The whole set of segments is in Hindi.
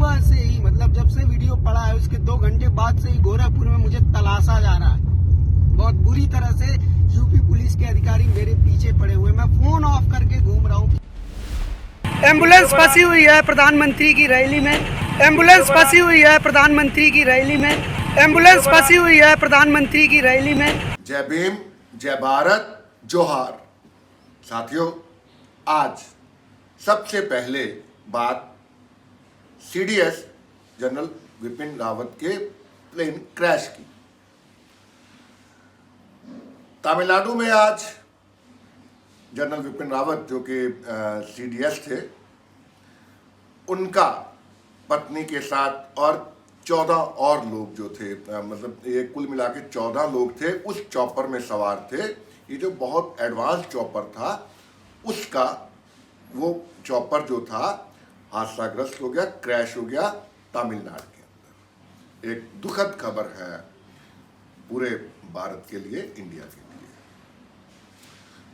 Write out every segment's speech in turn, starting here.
सुबह से ही, मतलब जब से वीडियो पड़ा है उसके 2 घंटे बाद से ही गोरखपुर में मुझे तलाशा जा रहा है। बहुत बुरी तरह से यूपी पुलिस के अधिकारी मेरे पीछे पड़े हुए, मैं फोन ऑफ करके घूम रहा हूँ। एम्बुलेंस फंसी हुई है प्रधानमंत्री की रैली में, एम्बुलेंस फंसी हुई है प्रधानमंत्री की रैली में, एम्बुलेंस फंसी हुई है प्रधानमंत्री की रैली में। जय भीम, जय भारत, जोहार। साथियों, आज सबसे पहले बात सीडीएस जनरल विपिन रावत के प्लेन क्रैश की। तमिलनाडु में आज जनरल विपिन रावत जो कि सीडीएस थे, उनका पत्नी के साथ और 14 और लोग जो थे, मतलब ये कुल मिला के 14 लोग थे, उस चॉपर में सवार थे। ये जो बहुत एडवांस चॉपर था, उसका वो चॉपर जो था हादसाग्रस्त हो गया, क्रैश हो गया तमिलनाडु के अंदर। एक दुखद खबर है पूरे भारत के लिए, इंडिया के लिए।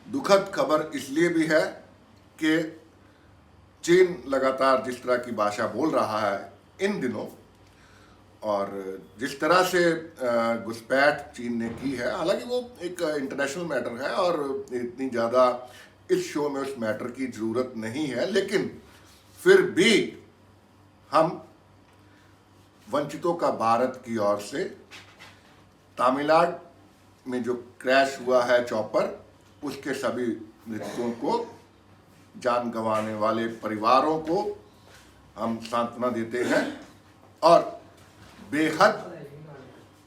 दुखद खबर इसलिए भी है कि चीन लगातार जिस तरह की भाषा बोल रहा है इन दिनों, और जिस तरह से घुसपैठ चीन ने की है, हालांकि वो एक इंटरनेशनल मैटर है और इतनी ज़्यादा इस शो में उस मैटर की ज़रूरत नहीं है, लेकिन फिर भी हम वंचितों का भारत की ओर से तमिलनाडु में जो क्रैश हुआ है चॉपर, उसके सभी मृतकों को, जान गंवाने वाले परिवारों को हम सांत्वना देते हैं और बेहद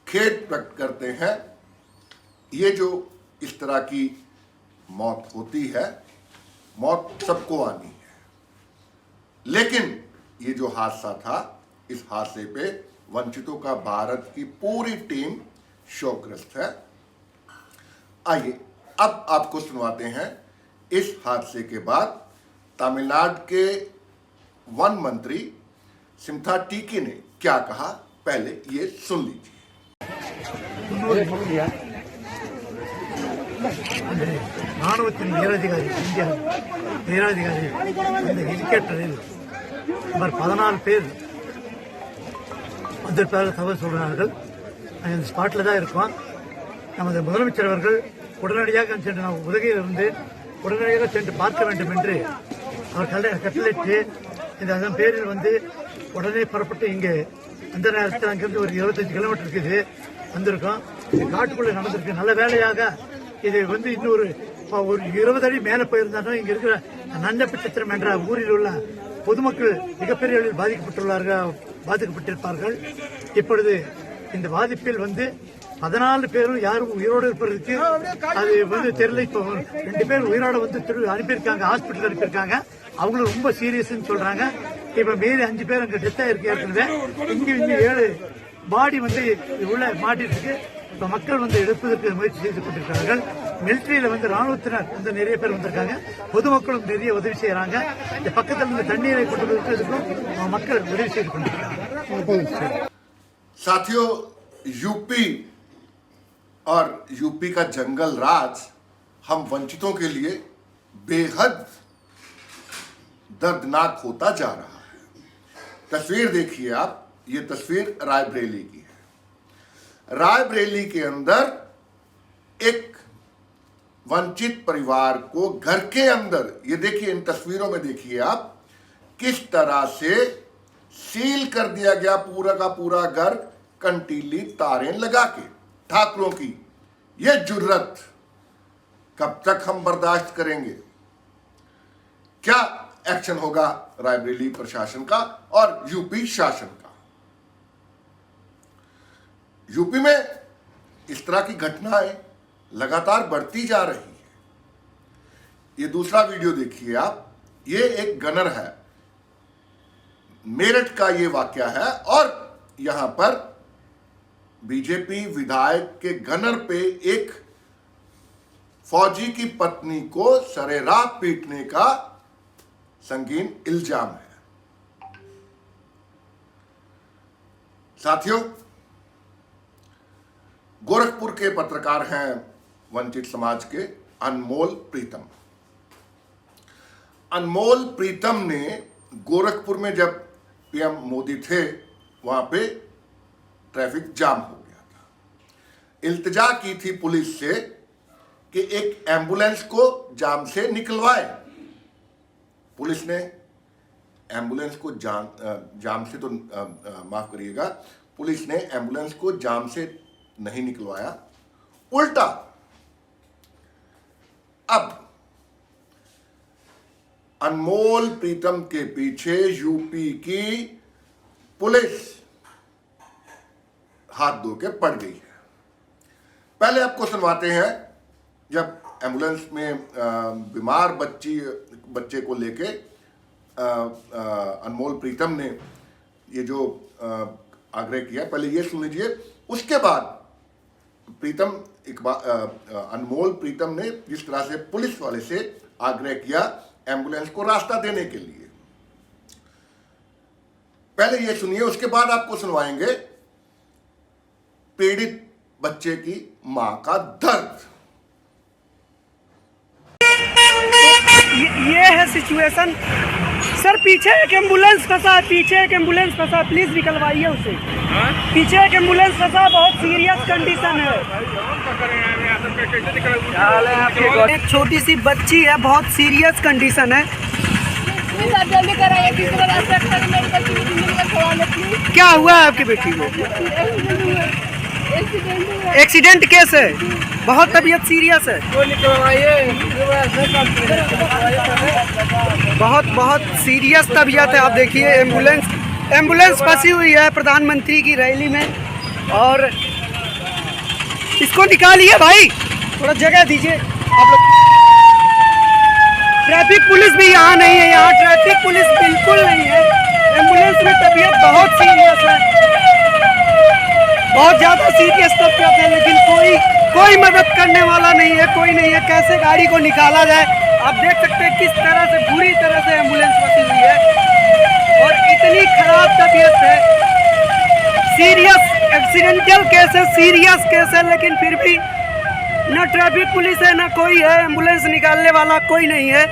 खेद व्यक्त करते हैं। ये जो इस तरह की मौत होती है, मौत सबको आनी है, लेकिन ये जो हादसा था, इस हादसे पे वंचितों का भारत की पूरी टीम शोकग्रस्त है। आइए अब आपको सुनवाते हैं इस हादसे के बाद तमिलनाडु के वन मंत्री सिम्था टीकी ने क्या कहा। पहले ये सुन लीजिए। ராணுவத்தின் வீராதிகாரி, இந்திய வீராதிகாரிகள் இந்த ஹெலிகாப்டரில் சுமார் 14 பேர் வந்திருப்பதாக தகவல் சொல்கிறார்கள். அந்த ஸ்பாட்டில் தான் இருக்கோம். நமது முதலமைச்சர் அவர்கள் உடனடியாக சென்று நாம் உதகையில் இருந்து உடனடியாக சென்று பார்க்க வேண்டும் என்று அவர் கட்டளையிட்டு அதன் பேரில் வந்து உடனே புறப்பட்டு இங்கே அந்த நேரத்தில் அங்கிருந்து ஒரு 25 கிலோமீட்டர் இருக்குது வந்திருக்கோம். இது காட்டுக்குள்ளே நடந்திருக்கு. நல்ல வேலையாக இது வந்து இன்னொரு 20 அடி மேலே போயிருந்தாலும் இங்க இருக்கிற நன்னப்பிச்சத்திரம் என்ற ஊரில் உள்ள பொதுமக்கள் மிகப்பெரிய அளவில் பாதிக்கப்பட்டிருப்பார்கள். இப்பொழுது இந்த பாதிப்பில் வந்து 14 பேரும் யாரும் உயிரோடு இருப்பதற்கு அது வந்து தெரியல. இப்போ 2 பேர் உயிரோட வந்து அனுப்பியிருக்காங்க, ஹாஸ்பிட்டல் அனுப்பியிருக்காங்க. அவங்களும் ரொம்ப சீரியஸ்ன்னு சொல்றாங்க. இப்ப மீறி 5 பேர் அங்க டெத் ஆயிருக்கு ஏற்கனவே. இங்க 7 பாடி வந்து உள்ள மாட்டிட்டு இருக்கு. இப்ப மக்கள் வந்து எடுப்பதற்கு முயற்சி செய்து கொண்டிருக்கிறார்கள். மிலிட்டரியில வந்து ராணுவத்தினர் வந்து நிறைய பேர் வந்திருக்காங்க. பொதுமக்களும் நிறைய உதவி செய்யறாங்க. இந்த பக்கத்தில் இருந்து தண்ணீரை கொண்டு வருவதற்கும் மக்கள் உதவி செய்து கொண்டிருக்கிறாங்க. साथियों, यूपी और यूपी का जंगल राज हम वंचितों के लिए बेहद दर्दनाक होता जा रहा है। तस्वीर देखिए आप, ये तस्वीर रायबरेली की है। रायबरेली के अंदर एक वंचित परिवार को घर के अंदर, ये देखिए, इन तस्वीरों में देखिए आप, किस तरह से सील कर दिया गया पूरा का पूरा घर, कंटीली तारें लगा के। ठाकरों की यह जुर्रत कब तक हम बर्दाश्त करेंगे? क्या एक्शन होगा रायबरेली प्रशासन का और यूपी शासन का? यूपी में इस तरह की घटनाएं लगातार बढ़ती जा रही है। ये दूसरा वीडियो देखिए आप, ये एक गनर है, मेरठ का ये वाकया है, और यहां पर बीजेपी विधायक के गनर पे एक फौजी की पत्नी को सरेराह पीटने का संगीन इल्जाम है। साथियों, गोरखपुर के पत्रकार हैं वंचित समाज के अनमोल प्रीतम। अनमोल प्रीतम ने गोरखपुर में जब पीएम मोदी थे वहां पे ट्रैफिक जाम हो गया था। इल्तिजा की थी पुलिस से कि एक एम्बुलेंस को जाम से निकलवाए। पुलिस ने एम्बुलेंस को जाम से तो माफ करिएगा, पुलिस ने एम्बुलेंस को जाम से नहीं निकलवाया, उल्टा अब अनमोल प्रीतम के पीछे यूपी की पुलिस हाथ धो के पड़ गई है। पहले आपको सुनवाते हैं जब एम्बुलेंस में बीमार बच्चे को लेके अनमोल प्रीतम ने ये जो आग्रह किया, पहले ये सुन लीजिए। उसके बाद अनमोल प्रीतम ने जिस तरह से पुलिस वाले से आग्रह किया एम्बुलेंस को रास्ता देने के लिए, पहले ये सुनिए। उसके बाद आपको सुनवाएंगे पीड़ित बच्चे की मां का दर्द। ये है सिचुएशन सर। पीछे एक एम्बुलेंस फंसा है, पीछे एक एम्बुलेंस फंसा, प्लीज निकलवाइए उसे। पीछे एक एम्बुलेंस फंसा, बहुत सीरियस कंडीशन है। एक छोटी सी बच्ची है, बहुत सीरियस कंडीशन है। क्या हुआ है आपकी बेटी को? एक्सीडेंट केस है, बहुत तबीयत सीरियस है, बहुत सीरियस तबीयत है। आप देखिए एम्बुलेंस फंसी हुई है प्रधानमंत्री की रैली में, और इसको निकालिए भाई, थोड़ा जगह दीजिए आप लोग। ट्रैफिक पुलिस भी यहाँ नहीं है, यहाँ ट्रैफिक पुलिस बिल्कुल नहीं है। एम्बुलेंस में तबीयत बहुत सीरियस है, बहुत ज्यादा सीरियस तबीयत है, लेकिन कोई मदद करने वाला नहीं है, कोई नहीं है। कैसे गाड़ी को निकाला जाए, आप देख सकते हैं किस तरह से बुरी तरह से एम्बुलेंस फंसी हुई है, और इतनी खराब तबीयत है। सीरियस एक्सीडेंटल केस है, सीरियस केस है, लेकिन फिर भी ना ट्रैफिक पुलिस है, ना कोई है, एम्बुलेंस निकालने वाला कोई नहीं है।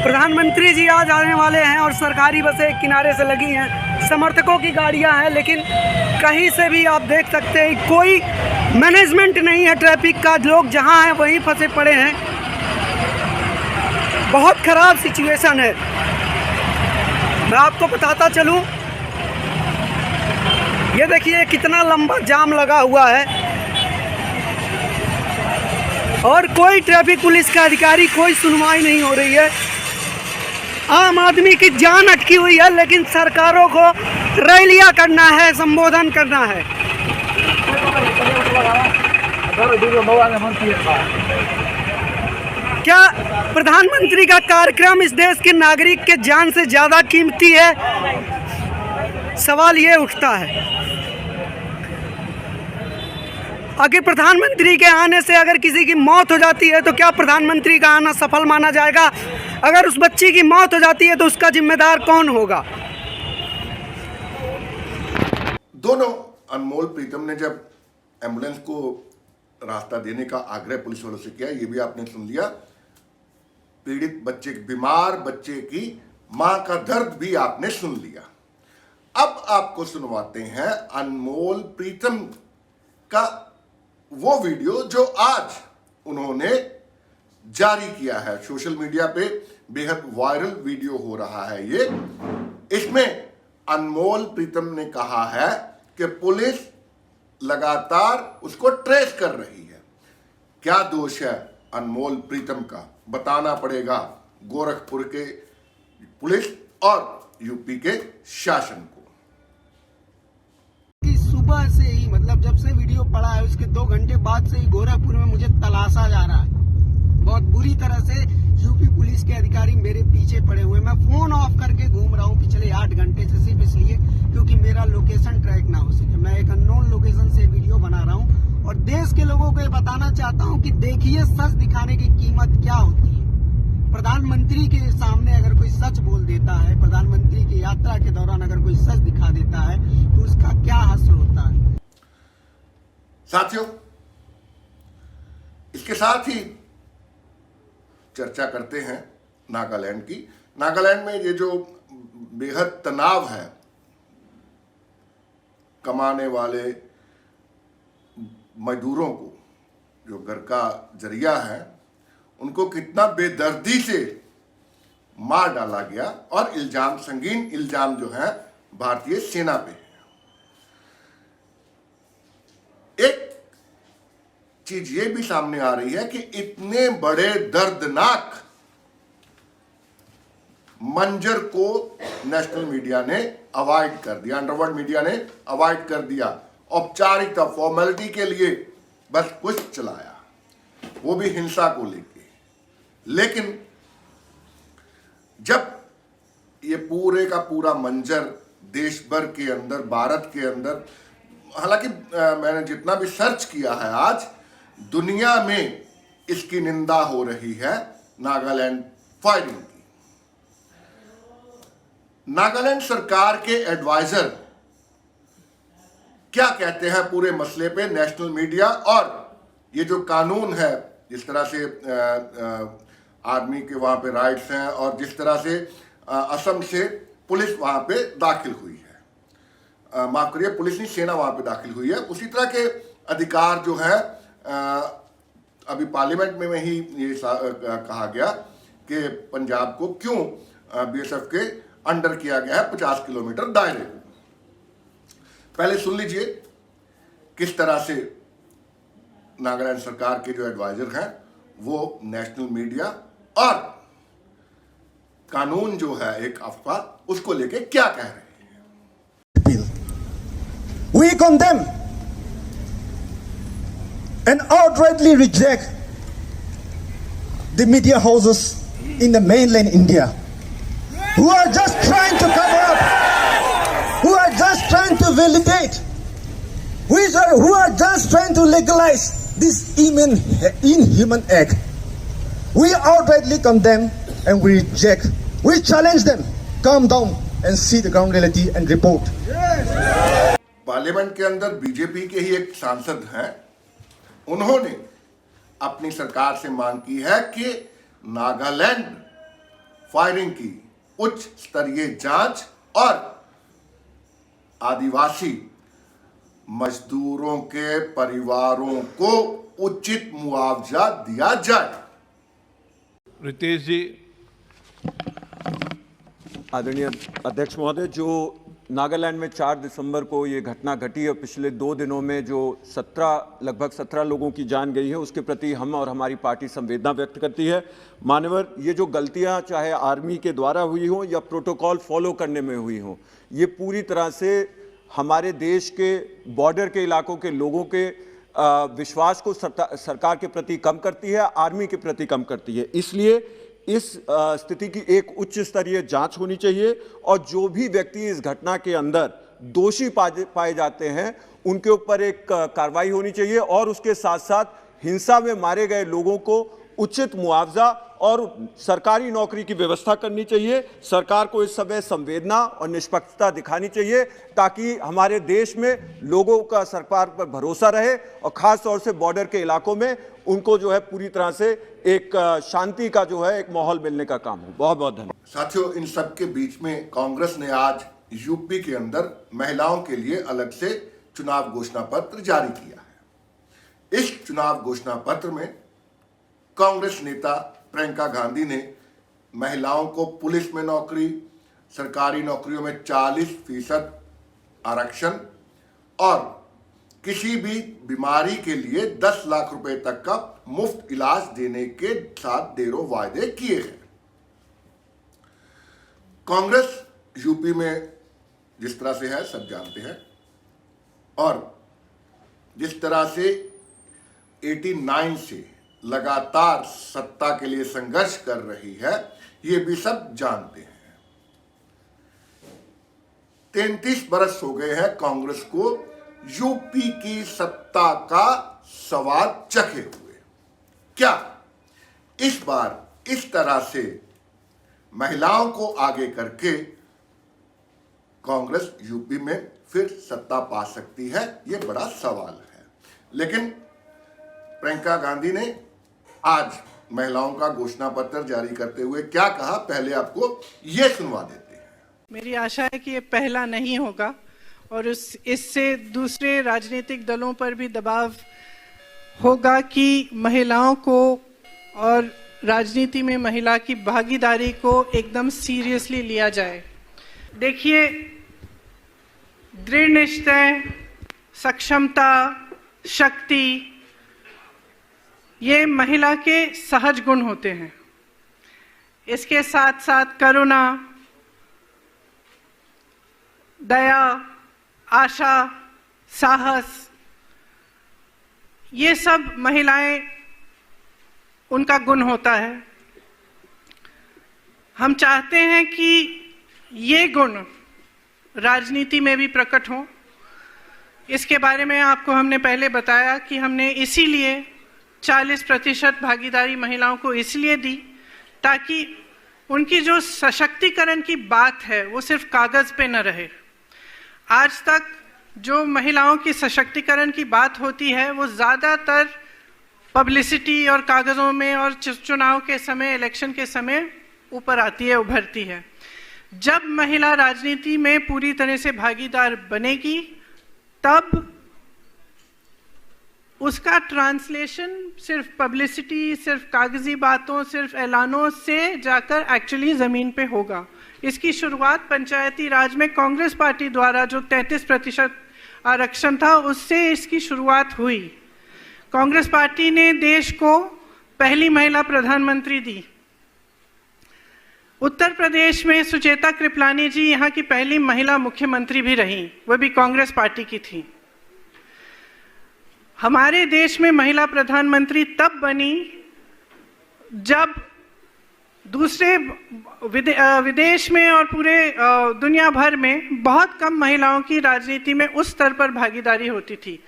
प्रधानमंत्री जी आज आने वाले हैं और सरकारी बसें किनारे से लगी हैं, समर्थकों की गाड़ियां हैं, लेकिन कहीं से भी आप देख सकते हैं कोई मैनेजमेंट नहीं है ट्रैफिक का। लोग जहां हैं वहीं फंसे पड़े हैं, बहुत खराब सिचुएशन है। मैं आपको बताता चलूं, ये देखिए कितना लंबा जाम लगा हुआ है, और कोई ट्रैफिक पुलिस का अधिकारी, कोई सुनवाई नहीं हो रही है। आम आदमी की जान अटकी हुई है, लेकिन सरकारों को रैलियां करना है, संबोधन करना है। क्या प्रधानमंत्री का कार्यक्रम इस देश के नागरिक के जान से ज्यादा कीमती है? सवाल ये उठता है। आगे प्रधानमंत्री के आने से अगर किसी की मौत हो जाती है तो क्या प्रधानमंत्री का आना सफल माना जाएगा? अगर उस बच्ची की मौत हो जाती है तो उसका जिम्मेदार कौन होगा? दोनों अनमोल प्रीतम ने जब एम्बुलेंस को रास्ता देने का आग्रह पुलिस वालों से किया, ये भी आपने सुन लिया। पीड़ित बच्चे, बीमार बच्चे की मां का दर्द भी आपने सुन लिया। अब आपको सुनवाते हैं अनमोल प्रीतम का वो वीडियो जो आज उन्होंने जारी किया है। सोशल मीडिया पे बेहद वायरल वीडियो हो रहा है ये। इसमें अनमोल प्रीतम ने कहा है कि पुलिस लगातार उसको ट्रेस कर रही है। क्या दोष है अनमोल प्रीतम का, बताना पड़ेगा गोरखपुर के पुलिस और यूपी के शासन को। सुबह से ही, मतलब जब से वीडियो पड़ा है उसके 2 घंटे बाद से ही गोरखपुर में मुझे तलाशा जा रहा है। बहुत बुरी तरह से यूपी पुलिस के अधिकारी मेरे पीछे पड़े हुए। मैं फोन ऑफ करके घूम रहा हूँ पिछले 8 घंटे से, सिर्फ इसलिए क्योंकि मेरा लोकेशन ट्रैक ना हो सके। मैं एक अननोन लोकेशन से वीडियो बना रहा हूँ और देश के लोगों को ये बताना चाहता हूँ कि देखिए सच दिखाने की कीमत क्या होती है। प्रधानमंत्री के सामने अगर कोई सच बोल देता है, प्रधानमंत्री की यात्रा के दौरान अगर कोई सच दिखा देता है तो उसका क्या हासिल होता है। साथियों, इसके साथ ही चर्चा करते हैं नागालैंड की। नागालैंड में ये जो बेहद तनाव है, कमाने वाले मजदूरों को जो घर का जरिया है उनको कितना बेदर्दी से मार डाला गया और इल्जाम, संगीन इल्जाम जो है भारतीय सेना पे है। एक चीज ये भी सामने आ रही है कि इतने बड़े दर्दनाक मंजर को नेशनल मीडिया ने अवॉइड कर दिया, अंडरवर्ल्ड मीडिया ने अवॉइड कर दिया। औपचारिकता, फॉर्मेलिटी के लिए बस कुछ चलाया, वो भी हिंसा को लेके। लेकिन जब ये पूरे का पूरा मंजर देश भर के अंदर, भारत के अंदर, हालांकि मैंने जितना भी सर्च किया है आज, दुनिया में इसकी निंदा हो रही है नागालैंड फायरिंग की। नागालैंड सरकार के एडवाइजर क्या कहते हैं पूरे मसले पे, नेशनल मीडिया और ये जो कानून है, जिस तरह से आर्मी के वहां पे राइट्स हैं और जिस तरह से असम से पुलिस वहां पे दाखिल हुई है, माफ करिए पुलिस नहीं, सेना वहां पे दाखिल हुई है, उसी तरह के अधिकार जो है अभी पार्लियामेंट में ही ये कहा गया कि पंजाब को क्यों बीएसएफ के अंडर किया गया है 50 किलोमीटर दायरे को। पहले सुन लीजिए किस तरह से नागालैंड सरकार के जो एडवाइजर हैं वो नेशनल मीडिया और कानून जो है एक अफवाह, उसको लेके क्या कह रहे हैं। We condemn and outrightly reject the media houses in the mainland India who are just trying to cover up, who are just trying to validate, who are just trying to legalize this inhuman act. We outrightly condemn and we reject. We challenge them. Calm down and see the ground reality and report. Parliament के अंदर बीजेपी के ही एक सांसद हैं, उन्होंने अपनी सरकार से मांग की है कि नागालैंड फायरिंग की उच्च स्तरीय जांच और आदिवासी मजदूरों के परिवारों को उचित मुआवजा दिया जाए। रितेश जी। आदरणीय अध्यक्ष महोदय, जो नागालैंड में 4 दिसंबर को ये घटना घटी और पिछले 2 दिनों में जो लगभग 17 लोगों की जान गई है, उसके प्रति हम और हमारी पार्टी संवेदना व्यक्त करती है। मान्यवर, ये जो गलतियां चाहे आर्मी के द्वारा हुई हों या प्रोटोकॉल फॉलो करने में हुई हों, ये पूरी तरह से हमारे देश के बॉर्डर के इलाकों के लोगों के विश्वास को सरकार के प्रति कम करती है, आर्मी के प्रति कम करती है। इसलिए इस स्थिति की एक उच्च स्तरीय जांच होनी चाहिए और जो भी व्यक्ति इस घटना के अंदर दोषी पाए जाते हैं उनके ऊपर एक कार्रवाई होनी चाहिए और उसके साथ साथ हिंसा में मारे गए लोगों को उचित मुआवजा और सरकारी नौकरी की व्यवस्था करनी चाहिए। सरकार को इस समय संवेदना और निष्पक्षता दिखानी चाहिए ताकि हमारे देश में लोगों का सरकार पर भरोसा रहे और खास तौर से बॉर्डर के इलाकों में उनको जो है पूरी तरह से एक शांति का जो है एक माहौल मिलने का काम हो। बहुत बहुत धन्यवाद। साथियों, इन सब के बीच में कांग्रेस ने आज यूपी के अंदर महिलाओं के लिए अलग से चुनाव घोषणा पत्र जारी किया है। इस चुनाव घोषणा पत्र में कांग्रेस नेता प्रियंका गांधी ने महिलाओं को पुलिस में नौकरी, सरकारी नौकरियों में 40% आरक्षण और किसी भी बीमारी के लिए 10 लाख रुपए तक का मुफ्त इलाज देने के साथ ढेरों वायदे किए हैं। कांग्रेस यूपी में जिस तरह से है सब जानते हैं और जिस तरह से 89 से लगातार सत्ता के लिए संघर्ष कर रही है, ये भी सब जानते हैं। 33 बरस हो गए हैं कांग्रेस को यूपी की सत्ता का स्वाद चखे हुए। क्या इस बार इस तरह से महिलाओं को आगे करके कांग्रेस यूपी में फिर सत्ता पा सकती है? ये बड़ा सवाल है। लेकिन प्रियंका गांधी ने आज महिलाओं का घोषणा पत्र जारी करते हुए क्या कहा, पहले आपको यह सुनवा देते हैं। मेरी आशा है कि ये पहला नहीं होगा और इससे दूसरे राजनीतिक दलों पर भी दबाव होगा कि महिलाओं को और राजनीति में महिला की भागीदारी को एकदम सीरियसली लिया जाए। देखिए, दृढ़ निश्चय, सक्षमता, शक्ति, ये महिला के सहज गुण होते हैं। इसके साथ साथ करुणा, दया, आशा, साहस, ये सब महिलाएं उनका गुण होता है। हम चाहते हैं कि ये गुण राजनीति में भी प्रकट हों। इसके बारे में आपको हमने पहले बताया कि हमने इसीलिए 40% भागीदारी महिलाओं को इसलिए दी ताकि उनकी जो सशक्तिकरण की बात है वो सिर्फ कागज पे न रहे। आज तक जो महिलाओं की सशक्तिकरण की बात होती है वो ज़्यादातर पब्लिसिटी और कागज़ों में और चुनाव के समय, इलेक्शन के समय ऊपर आती है, उभरती है। जब महिला राजनीति में पूरी तरह से भागीदार बनेगी तब उसका ट्रांसलेशन सिर्फ पब्लिसिटी, सिर्फ कागजी बातों, सिर्फ ऐलानों से जाकर एक्चुअली ज़मीन पे होगा। इसकी शुरुआत पंचायती राज में कांग्रेस पार्टी द्वारा जो 33% आरक्षण था उससे इसकी शुरुआत हुई। कांग्रेस पार्टी ने देश को पहली महिला प्रधानमंत्री दी। उत्तर प्रदेश में सुचेता कृपलानी जी यहाँ की पहली महिला मुख्यमंत्री भी रही, वह भी कांग्रेस पार्टी की थी। हमारे देश में महिला प्रधानमंत्री तब बनी जब दूसरे विदेश में और पूरे दुनिया भर में बहुत कम महिलाओं की राजनीति में उस स्तर पर भागीदारी होती थी।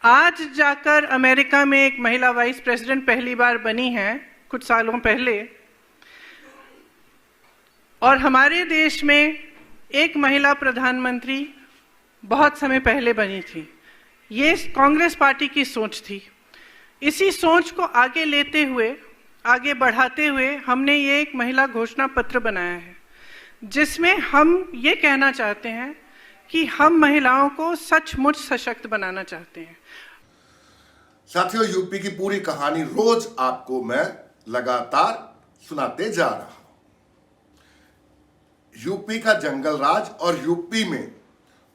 आज जाकर अमेरिका में एक महिला वाइस प्रेसिडेंट पहली बार बनी है कुछ सालों पहले, और हमारे देश में एक महिला प्रधानमंत्री बहुत समय पहले बनी थी। ये कांग्रेस पार्टी की सोच थी। इसी सोच को आगे लेते हुए, आगे बढ़ाते हुए हमने ये एक महिला घोषणा पत्र बनाया है जिसमें हम ये कहना चाहते हैं कि हम महिलाओं को सचमुच सशक्त बनाना चाहते हैं। साथियों, यूपी की पूरी कहानी रोज आपको मैं लगातार सुनाते जा रहा हूं। यूपी का जंगल राज और यूपी में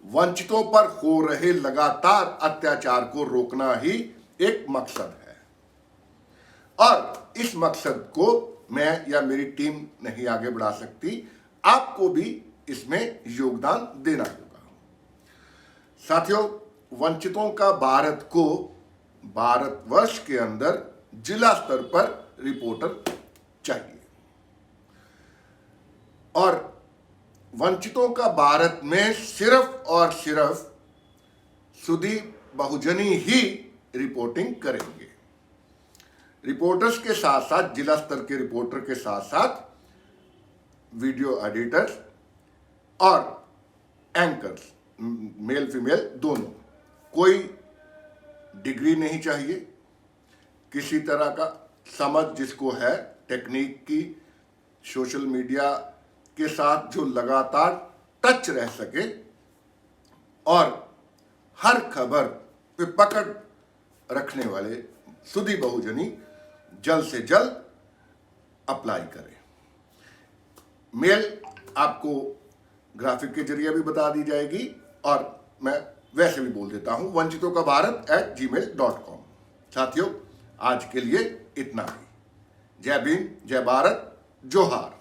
वंचितों पर हो रहे लगातार अत्याचार को रोकना ही एक मकसद है, और इस मकसद को मैं या मेरी टीम नहीं आगे बढ़ा सकती, आपको भी इसमें योगदान देना होगा। साथियों, वंचितों का भारत को भारतवर्ष के अंदर जिला स्तर पर रिपोर्टर चाहिए, और वंचितों का भारत में सिर्फ और सिर्फ सुधी बहुजनी ही रिपोर्टिंग करेंगे। रिपोर्टर्स के साथ साथ, जिला स्तर के रिपोर्टर के साथ साथ वीडियो एडिटर्स और एंकर्स, मेल फीमेल दोनों। कोई डिग्री नहीं चाहिए, किसी तरह का समझ जिसको है टेक्निक की, सोशल मीडिया के साथ जो लगातार टच रह सके और हर खबर पे पकड़ रखने वाले सुधी बहुजनी जल्द से जल्द अप्लाई करें। मेल आपको ग्राफिक के जरिए भी बता दी जाएगी, और मैं वैसे भी बोल देता हूं, वंचितों का भारत @gmail.com। साथियों, आज के लिए इतना ही। जय भीम, जय भारत, जोहार।